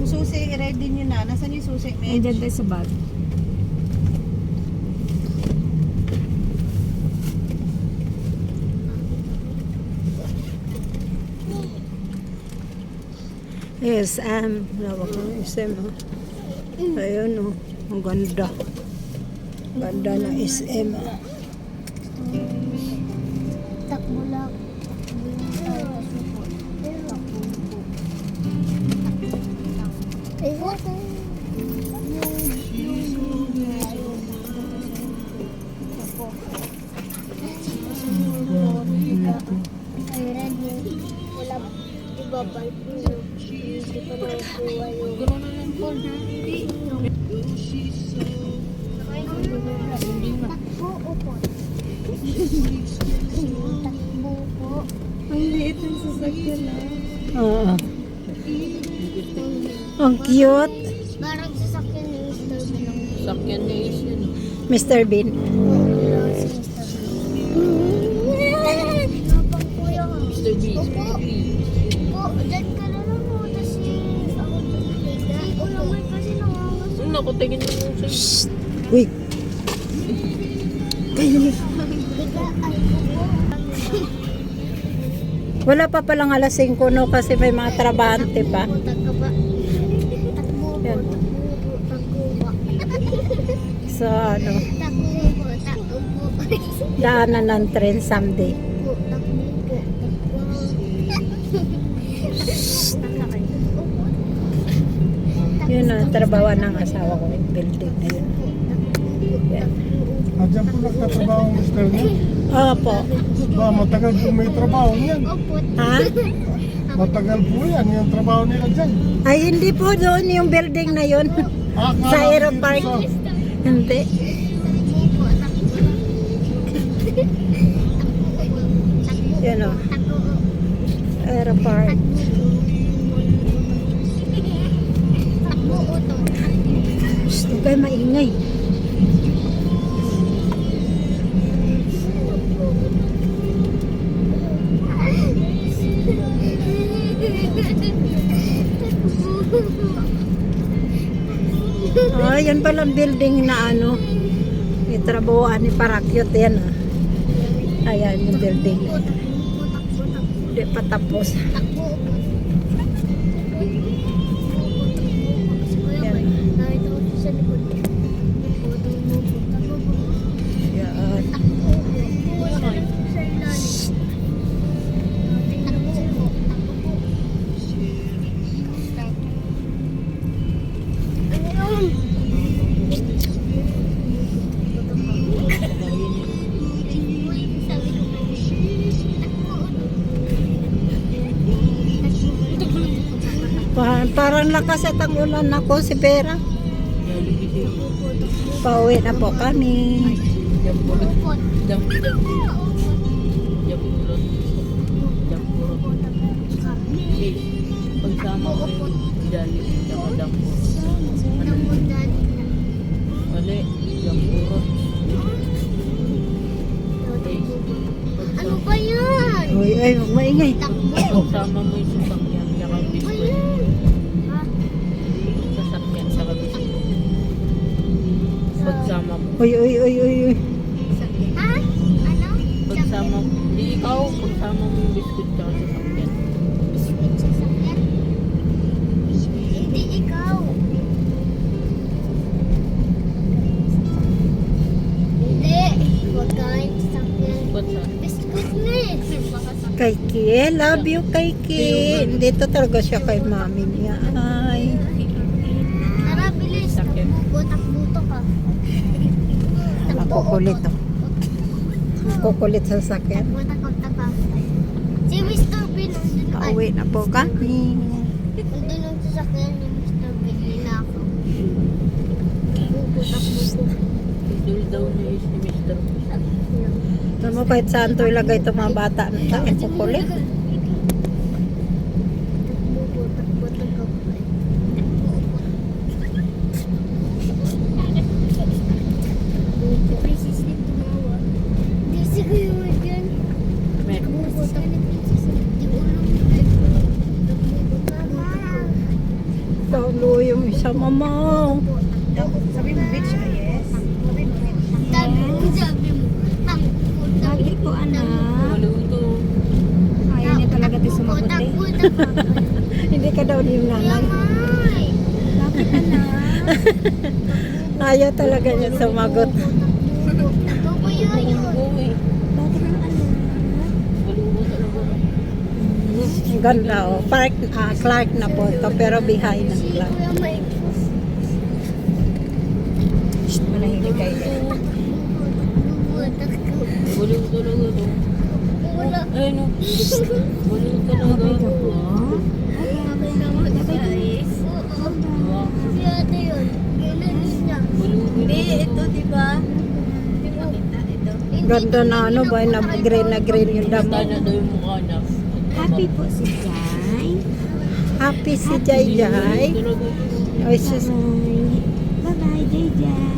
susi, ready nyo na. Nasaan yung susi, Ay, Mitch? dyan tayo sa bag. Yes, lawak ng SM. Ayun, oh. Ang ganda. Ganda na SM. Takbo lang. Takbo po. Ang liit ng sasakyan na. Oo. Ang cute. Parang sasakyan ni Mr. Bean. Sasakyan niya is yun. Mr. Bean. Mr. B. Po, dyan ka na lang mo. Kasi ako tumiga. Ulamay kasi nangangas. Naku, tingin mo yung sa'yo. Shh. Wait. Biga, ay po. Wala pa palang alas 5, no? Kasi may mga trabahante pa. Takbo ba? Takbo po. Yan. Takbo ba? So, ano, Takbo po. Takbo po. daanan ng tren someday. Takbo po. Yun ang trabaho ng asawa ko, yung building na yun. Yan. Diyan po nagtatrabaho ang mister niya. Opo. Ba, matagal po may trabaho niyan. Opo. Ha? Matagal po yan, yung trabaho nila dyan. Ay, hindi po doon yung building na yun. Akala Sa ko Aero dito Park. sa- Hindi. Yun o. Aero Park. Shh, huwag kayo maingay. Ah, yan palang building na ano. Itrabuhan ni Parakyot yan ah. Ayan yung building. Hindi pa tapos. Yan. Yan. Parang lakas at ang ulan ako si Vera. Pauwi na po kami. Pagsama ko yung dali, dampo. Mali, dampuro. Ano ba yan? Uy, ay, huwag maingay. Pagsama mo yung sasakyan, saka biskwit. Sasakyan, saka biskwit. Pagsama mo. Uy, uy, uy, uy, uy. Ha? Ano? Pagsama mo. Hindi ikaw, pagsama mo yung biskwit saka sasakyan. Sasakyan? Hindi ikaw. Hindi. Huwag kain sasakyan. Ba't sa? Biscuit na eh. Baka sa Kay Ki, love you kay Ki. Dito talaga siya kay mami niya. Ay. Tara, bilis. Sakyan. Takbo ka. Makukulit oh. Makukulit sa sakyan. Takbo. Si Mr. Bean, nandun ay. Pauwi na po kami. Nandun ang sasakyan ni Mr. Bean. Hila ako. Takbo. Idol daw niya is ni Mr. Alam mo kahit saan to ilagay itong mga bata na tayo kukulit. kasama mo. Sabi mo, bitch, yes. Sabi mo, Sabi mo. Lagi po, anak. Maluto. ayaw niya talaga tayo sumagot eh. Hindi ka daw yung nanay. Lamay. Bakit anak? Ayaw talaga niya sumagot. Bobo yun. Uy, Bakit ang anak? maluto talaga. Ang ganda oh. Park, Clark na po ito, pero behind ng Si Clark. Kuya Mike. Shh, manahimik kayo. Maluto talaga to. Wala. Ay, no. Maluto talaga. Okay naman guys. Oo. Si ate yun. Ganun din niya. Maluto. Hindi, ito diba? Hindi mo kita, ito. Ganda na ano ba, na green yung damo. Basta na daw yung mukha niya. Happy po si Jai. Happy si Jai Jai. Talaga. Ay, sus. Bye-bye, Jai Jai.